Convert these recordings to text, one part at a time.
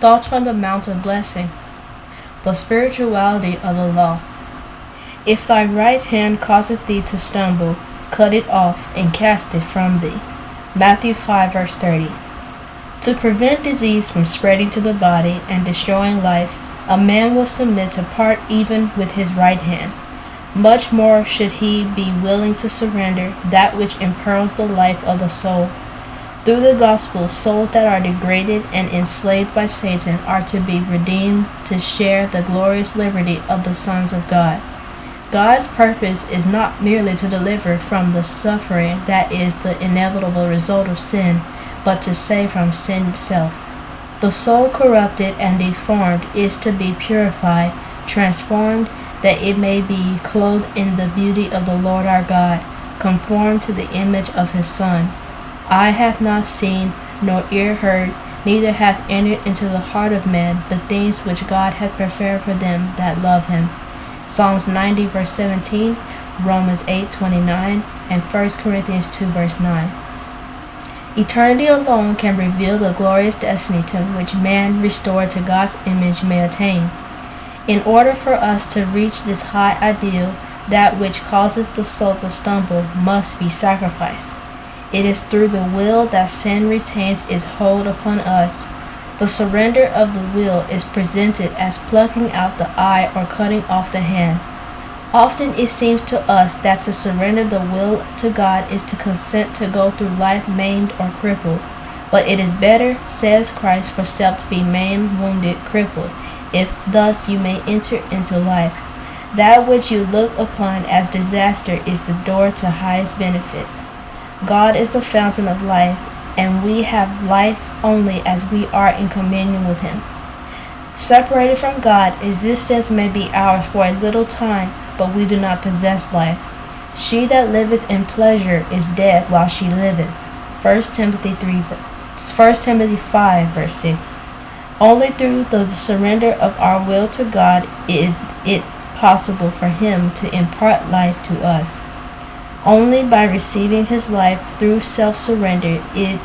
Thoughts from the Mount of Blessing. The spirituality of the law. If thy right hand causeth thee to stumble, cut it off and cast it from thee. Matthew 5 verse 30. To prevent disease from spreading to the body and destroying life, a man will submit to part even with his right hand. Much more should he be willing to surrender that which imperils the life of the soul. Through the gospel, souls that are degraded and enslaved by Satan are to be redeemed to share the glorious liberty of the sons of God. God's purpose is not merely to deliver from the suffering that is the inevitable result of sin, but to save from sin itself. The soul corrupted and deformed is to be purified, transformed, that it may be clothed in the beauty of the Lord our God, conformed to the image of his Son. Eye hath not seen, nor ear heard, neither hath entered into the heart of man the things which God hath prepared for them that love him. Psalms 90 verse 17, Romans 8:29, and 1 Corinthians 2 verse 9. Eternity alone can reveal the glorious destiny to which man restored to God's image may attain. In order for us to reach this high ideal, that which causeth the soul to stumble must be sacrificed. It is through the will that sin retains its hold upon us. The surrender of the will is presented as plucking out the eye or cutting off the hand. Often it seems to us that to surrender the will to God is to consent to go through life maimed or crippled. But it is better, says Christ, for self to be maimed, wounded, crippled, if thus you may enter into life. That which you look upon as disaster is the door to highest benefit. God is the fountain of life, and we have life only as we are in communion with him. Separated from God, existence may be ours for a little time, but we do not possess life. She that liveth in pleasure is dead while she liveth. 1 Timothy 5 verse 6. Only through the surrender of our will to God is it possible for him to impart life to us. Only by receiving his life through self-surrender is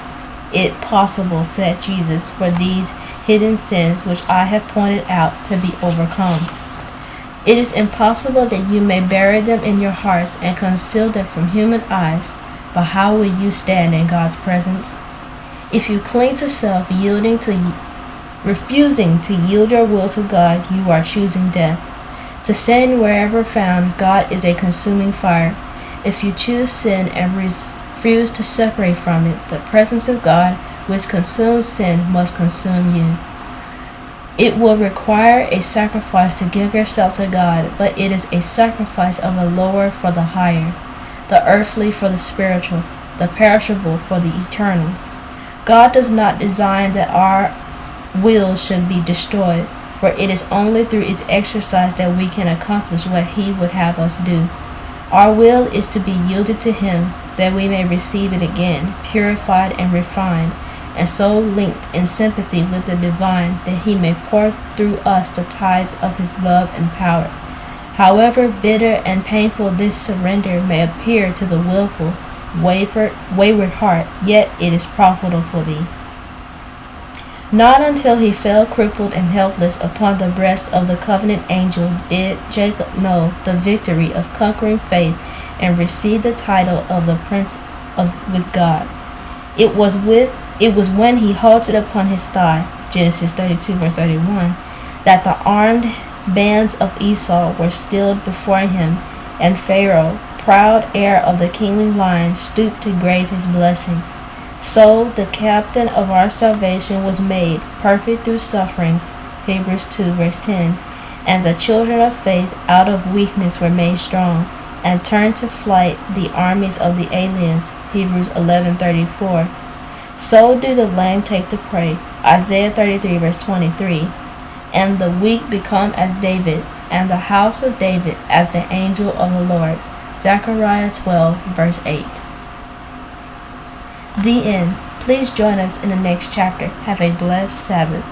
it possible, said Jesus, for these hidden sins which I have pointed out to be overcome. It is impossible that you may bury them in your hearts and conceal them from human eyes, but how will you stand in God's presence? If you cling to self, refusing to yield your will to God, you are choosing death. To sin wherever found, God is a consuming fire. If you choose sin and refuse to separate from it, the presence of God, which consumes sin, must consume you. It will require a sacrifice to give yourself to God, but it is a sacrifice of the lower for the higher, the earthly for the spiritual, the perishable for the eternal. God does not design that our will should be destroyed, for it is only through its exercise that we can accomplish what he would have us do. Our will is to be yielded to him, that we may receive it again, purified and refined, and so linked in sympathy with the divine, that he may pour through us the tides of his love and power. However bitter and painful this surrender may appear to the willful, wayward heart, yet it is profitable for thee. Not until he fell crippled and helpless upon the breast of the covenant angel did Jacob know the victory of conquering faith and receive the title of the Prince with God. It was when he halted upon his thigh, Genesis 32 verse 31, that the armed bands of Esau were stilled before him, and Pharaoh, proud heir of the kingly line, stooped to grave his blessing. So the captain of our salvation was made perfect through sufferings, Hebrews 2 verse 10, and the children of faith out of weakness were made strong, and turned to flight the armies of the aliens, Hebrews 11:34. So do the lame take the prey, Isaiah 33 verse 23, and the weak become as David, and the house of David as the angel of the Lord, Zechariah 12 verse 8. The end. Please join us in the next chapter. Have a blessed Sabbath.